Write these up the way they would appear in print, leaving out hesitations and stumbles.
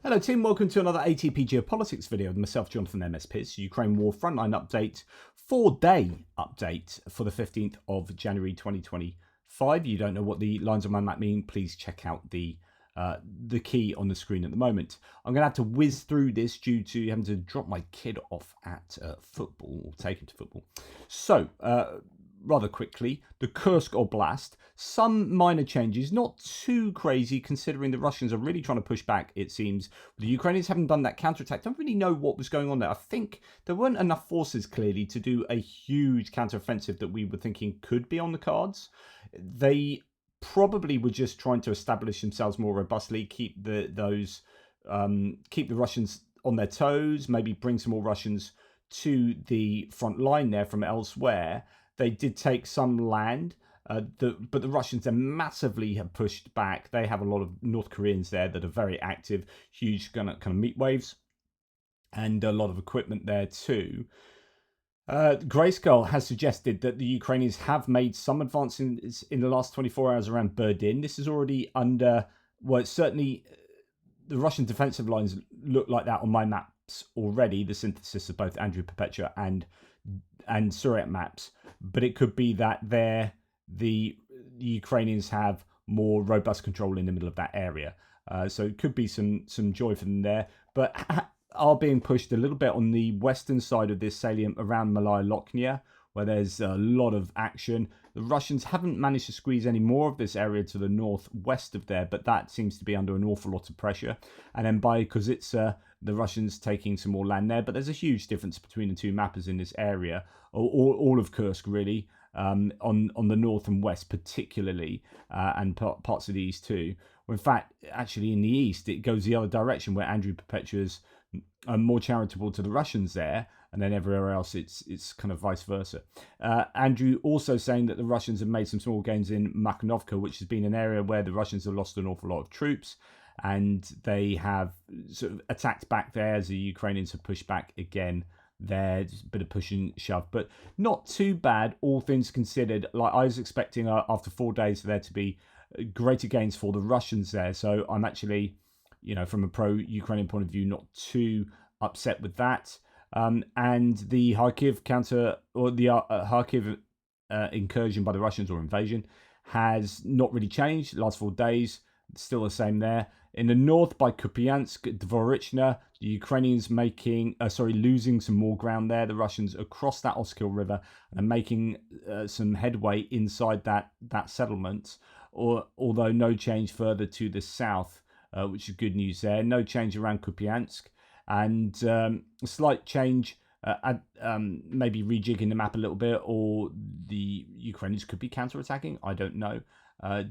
Hello team, welcome to another ATP Geopolitics video with myself, Jonathan MS Pitts, Ukraine War Frontline update, 4-day update for the 15th of January 2025. You don't know what the lines on my map mean, please check out the key on the screen at the moment. I'm going to have to whiz through this due to having to drop my kid off at football, or take him to football. So, rather quickly, the Kursk Oblast, some minor changes, not too crazy considering the Russians are really trying to push back, it seems. The Ukrainians haven't done that counterattack. Don't really know what was going on there. I think there weren't enough forces clearly to do a huge counteroffensive that we were thinking could be on the cards. They probably were just trying to establish themselves more robustly, keep the Russians on their toes, maybe bring some more Russians to the front line there from elsewhere. They did take some land, but the Russians then massively have pushed back. They have a lot of North Koreans there that are very active, huge kind of meat waves, and a lot of equipment there too. Grayskull has suggested that the Ukrainians have made some advances in the last 24 hours around Berdin. This is already under, well, certainly the Russian defensive lines look like that on my maps already, the synthesis of both Andrew Perpetua and Surat maps, but it could be that the Ukrainians have more robust control in the middle of that area. So it could be some joy for them there, but are being pushed a little bit on the western side of this salient around Malaya Lochnia, where there's a lot of action. The Russians haven't managed to squeeze any more of this area to the northwest of there, but that seems to be under an awful lot of pressure. And then by Kozitsa, the Russians taking some more land there, but there's a huge difference between the two mappers in this area, all of Kursk really, on the north and west particularly, and parts of the east too. Well, in fact, actually in the east, it goes the other direction where Andrew Perpetua's more charitable to the Russians there, and then everywhere else it's kind of vice versa. Andrew also saying that the Russians have made some small gains in Makhnovka, which has been an area where the Russians have lost an awful lot of troops, and they have sort of attacked back there as the Ukrainians have pushed back again there. Just a bit of push and shove, but not too bad, all things considered. Like I was expecting after 4 days for there to be greater gains for the Russians there, so I'm actually, from a pro-Ukrainian point of view, not too upset with that. And the Kharkiv Kharkiv incursion by the Russians, or invasion, has not really changed. The last 4 days, still the same there. In the north, by Kupiansk, Dvorichna, the Ukrainians losing some more ground there. The Russians across that Oskil River and making some headway inside that settlement. Although no change further to the south, which is good news there. No change around Kupiansk, and a slight change, maybe rejigging the map a little bit, or the Ukrainians could be counterattacking. I don't know.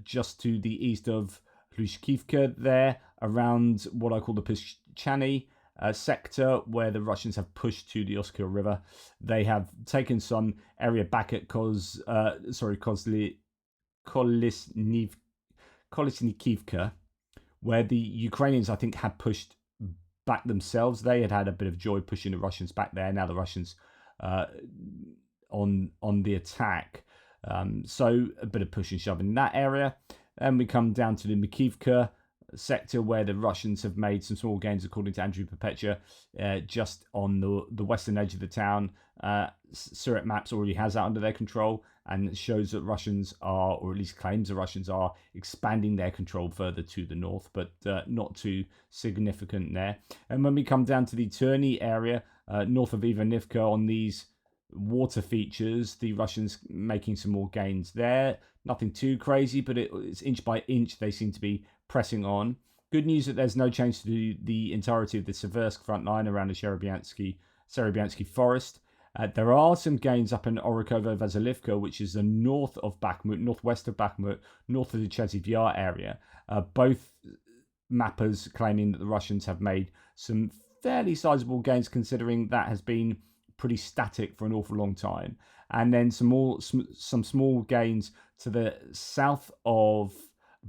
Just to the east of Hlushkivka there, around what I call the Pischany sector, where the Russians have pushed to the Oskil River. They have taken some area back at Kolesnikivka, where the Ukrainians, I think, had pushed back themselves. They had a bit of joy pushing the Russians back there. Now the Russians on the attack. So a bit of push and shove in that area. Then we come down to the Makivka sector, where the Russians have made some small gains, according to Andrew Perpetua, just on the western edge of the town. Surat Maps already has that under their control, and it shows that Russians are, or at least claims the Russians are, expanding their control further to the north, but not too significant there. And when we come down to the Terny area, north of Ivanivka, on these water features, the Russians making some more gains there. Nothing too crazy, but it's inch by inch they seem to be pressing on. Good news that there's no change to the entirety of the Seversk front line around the Serebyansky forest. There are some gains up in Orikovo-Vasilivka, which is the north of Bakhmut, northwest of Bakhmut, north of the Chasiv Yar area. Both mappers claiming that the Russians have made some fairly sizable gains, considering that has been pretty static for an awful long time. And then some small gains to the south of,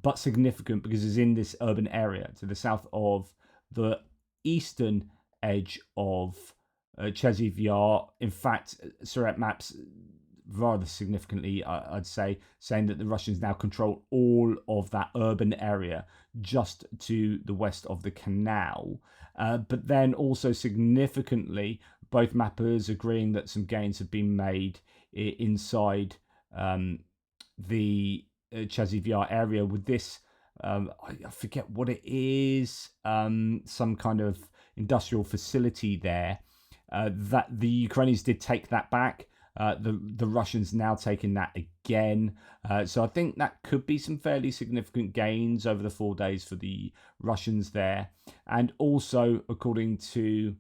but significant because it's in this urban area, to the south of the eastern edge of Chasiv Yar. In fact, Surat Maps rather significantly, I'd say, saying that the Russians now control all of that urban area just to the west of the canal. But then also significantly, both mappers agreeing that some gains have been made inside the Chasiv Yar area with this. I forget what it is. Some kind of industrial facility there. That the Ukrainians did take that back. The Russians now taking that again. So I think that could be some fairly significant gains over the 4 days for the Russians there. And also, according to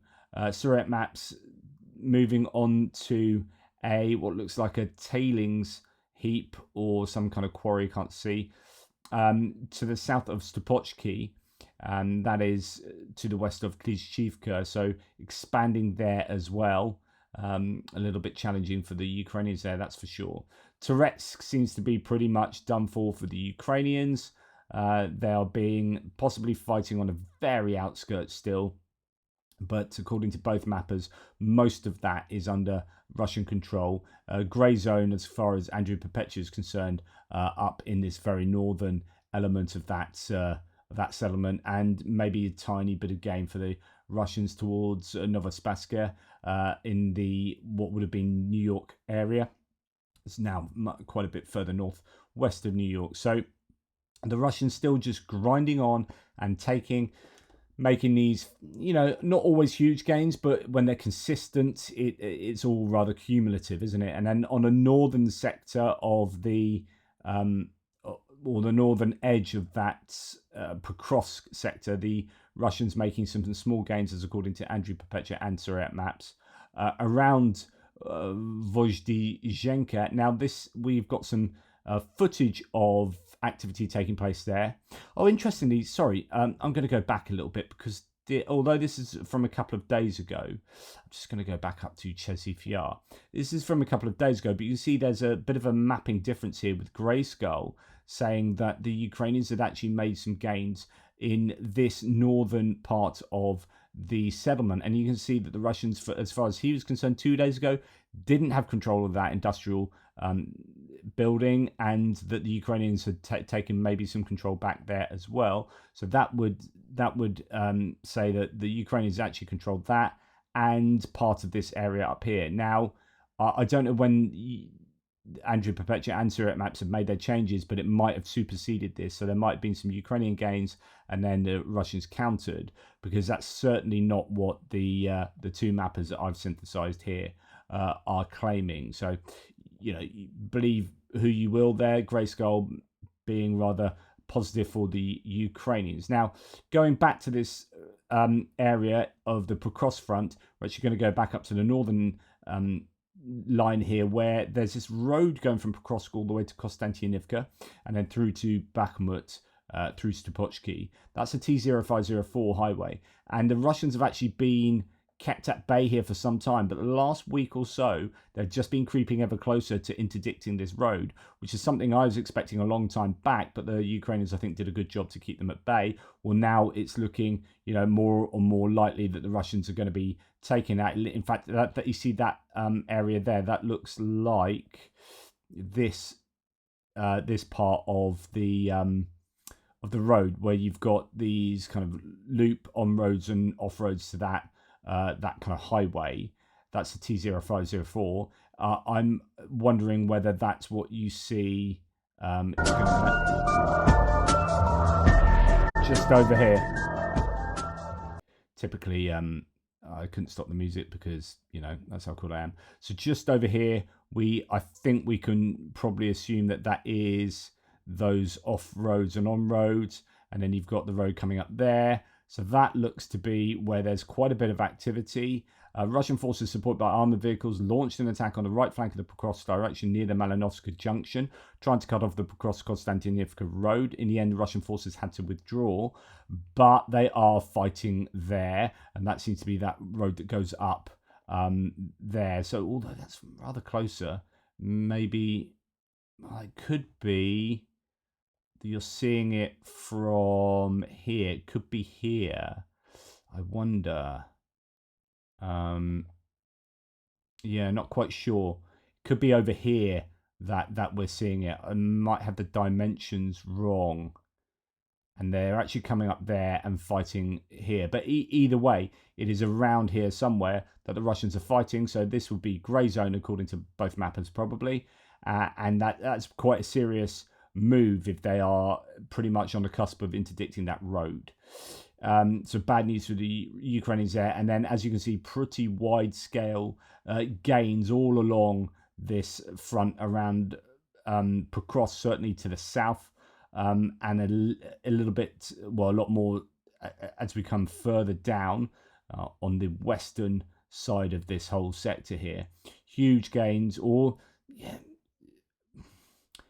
Surrey maps, moving on to what looks like a tailings heap or some kind of quarry, can't see, to the south of Stopochki. That is to the west of Klishchivka, so expanding there as well. A little bit challenging for the Ukrainians there, that's for sure. Toretsk seems to be pretty much done for the Ukrainians. They are being possibly fighting on a very outskirts still, but according to both mappers, most of that is under Russian control. Grey zone as far as Andrew Perpetua is concerned, up in this very northern element of that settlement, and maybe a tiny bit of gain for the Russians towards Novospassky in the what would have been New York area. It's now quite a bit further north west of New York. So the Russians still just grinding on and making these, not always huge gains, but when they're consistent, it's all rather cumulative, isn't it? And then on a northern sector of the or the northern edge of that Pokrovsk sector, the Russians making some small gains, as according to Andrew Perpetua and Surrey maps, around Vozdizhenka. Now, we've got some footage of activity taking place there. Oh, interestingly, sorry, I'm going to go back a little bit because although this is from a couple of days ago, I'm just going to go back up to Chasiv Yar. This is from a couple of days ago, but you see there's a bit of a mapping difference here with Grayskull saying that the Ukrainians had actually made some gains in this northern part of the settlement. And you can see that the Russians, as far as he was concerned 2 days ago, didn't have control of that industrial building, and that the Ukrainians had taken maybe some control back there as well. So that would say that the Ukrainians actually controlled that and part of this area up here. Now, I don't know when Andrew Perpetua and Surrey maps have made their changes, but it might have superseded this. So there might have been some Ukrainian gains and then the Russians countered, because that's certainly not what the two mappers that I've synthesized here are claiming. So, believe who you will there. Grayskull being rather positive for the Ukrainians. Now, going back to this area of the Pokrovsk front, we're actually going to go back up to the northern line here, where there's this road going from Pokrovsk all the way to Konstantinivka and then through to Bakhmut, through Stopochki. That's a T0504 highway, and the Russians have actually been kept at bay here for some time, but the last week or so they've just been creeping ever closer to interdicting this road, which is something I was expecting a long time back, but the Ukrainians, I think, did a good job to keep them at bay. Well, now it's looking more and more likely that the Russians are going to be taking that. In fact, that you see that area there, that looks like this part of the road, where you've got these kind of loop on roads and off roads to that kind of highway. That's the T0504. I'm wondering whether that's what you see. It's just over here. Typically, I couldn't stop the music because that's how cool I am. So just over here, I think we can probably assume that is those off roads and on roads, and then you've got the road coming up there. So that looks to be where there's quite a bit of activity. Russian forces supported by armored vehicles launched an attack on the right flank of the Pokrovsk direction near the Malinovska junction, trying to cut off the Pokrovsk-Konstantinivka road. In the end, Russian forces had to withdraw, but they are fighting there, and that seems to be that road that goes up there. So although that's rather closer, maybe it could be you're seeing it from here. It could be here. I wonder. Yeah, not quite sure. could be over here that we're seeing it. I might have the dimensions wrong. And they're actually coming up there and fighting here. But either way, it is around here somewhere that the Russians are fighting. So this would be grey zone according to both mappers probably. And that's quite a serious move if they are pretty much on the cusp of interdicting that road. So bad news for the Ukrainians there. And then, as you can see, pretty wide-scale gains all along this front around Pokrovsk, certainly to the south. And a little bit, well, a lot more as we come further down on the western side of this whole sector here. Huge gains, or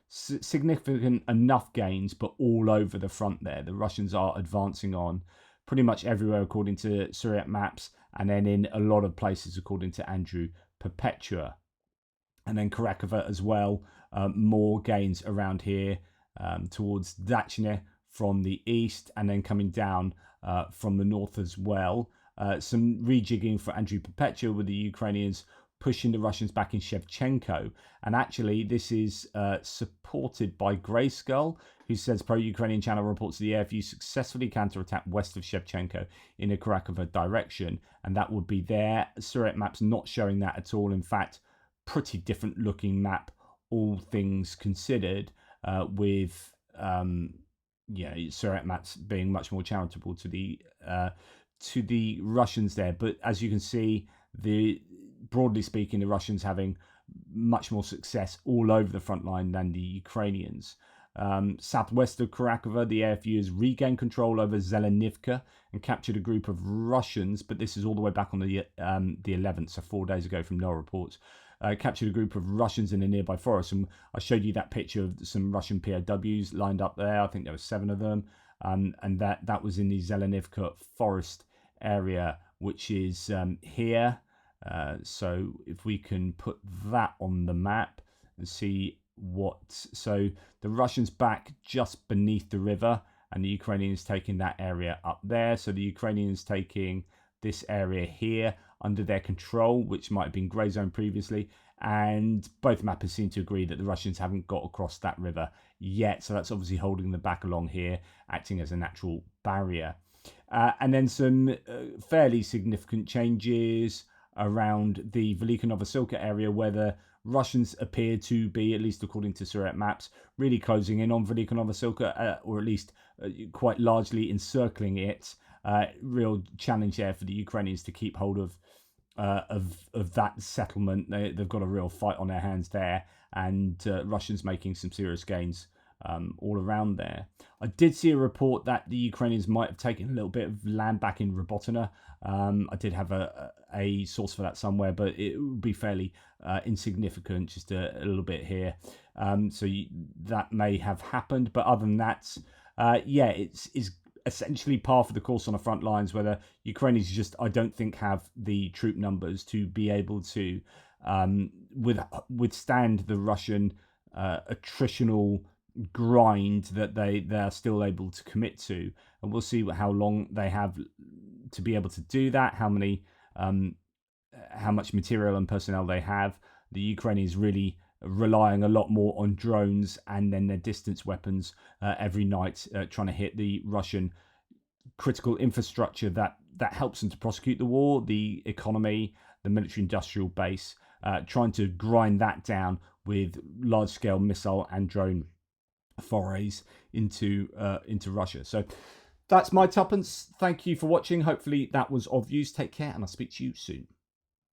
significant enough gains, but all over the front there. The Russians are advancing on pretty much everywhere according to Syriac maps, and then in a lot of places according to Andrew Perpetua. And then Kurakhove as well, more gains around here. Towards Dachne from the east, and then coming down from the north as well. Some rejigging for Andrew Perpetua with the Ukrainians pushing the Russians back in Shevchenko. And actually, this is supported by Grey Skull, who says pro-Ukrainian channel reports the AFU successfully counterattacked west of Shevchenko in a Kurakhove direction. And that would be there. Syriac maps not showing that at all. In fact, pretty different looking map, all things considered. With Syriac maps being much more charitable to the Russians there. But as you can see, broadly speaking, the Russians having much more success all over the front line than the Ukrainians. Southwest of Kurakhove, the AFU has regained control over Zelenivka and captured a group of Russians, but this is all the way back on the 11th, so 4 days ago from no reports. Captured a group of Russians in a nearby forest, and I showed you that picture of some Russian POWs lined up there. I think there were 7 of them, and that was in the Zelenivka forest area, which is here. So if we can put that on the map and see so the Russians back just beneath the river, and the Ukrainians taking that area up there. So the Ukrainians taking this area here under their control, which might have been grey zone previously, and both mappers seem to agree that the Russians haven't got across that river yet, so that's obviously holding them back along here, acting as a natural barrier. And then some fairly significant changes around the Velika Novosilka area, where the Russians appear to be, at least according to Syriac maps, really closing in on Velika Novosilka, or at least quite largely encircling it. Real challenge there for the Ukrainians to keep hold of that settlement. They've got a real fight on their hands there, and Russians making some serious gains all around there. I did see a report that the Ukrainians might have taken a little bit of land back in Robotina. I did have a source for that somewhere, but it would be fairly insignificant, just a little bit here. So that may have happened, but other than that, it's essentially par for the course on the front lines, where the Ukrainians just, I don't think, have the troop numbers to be able to withstand the Russian attritional grind that they are still able to commit to. And we'll see how long they have to be able to do that, how much material and personnel they have. The Ukrainians really relying a lot more on drones and then their distance weapons every night, trying to hit the Russian critical infrastructure that helps them to prosecute the war, the economy, the military industrial base, trying to grind that down with large-scale missile and drone forays into Russia. So that's my tuppence. Thank you for watching. Hopefully that was of use. Take care, and I'll speak to you soon.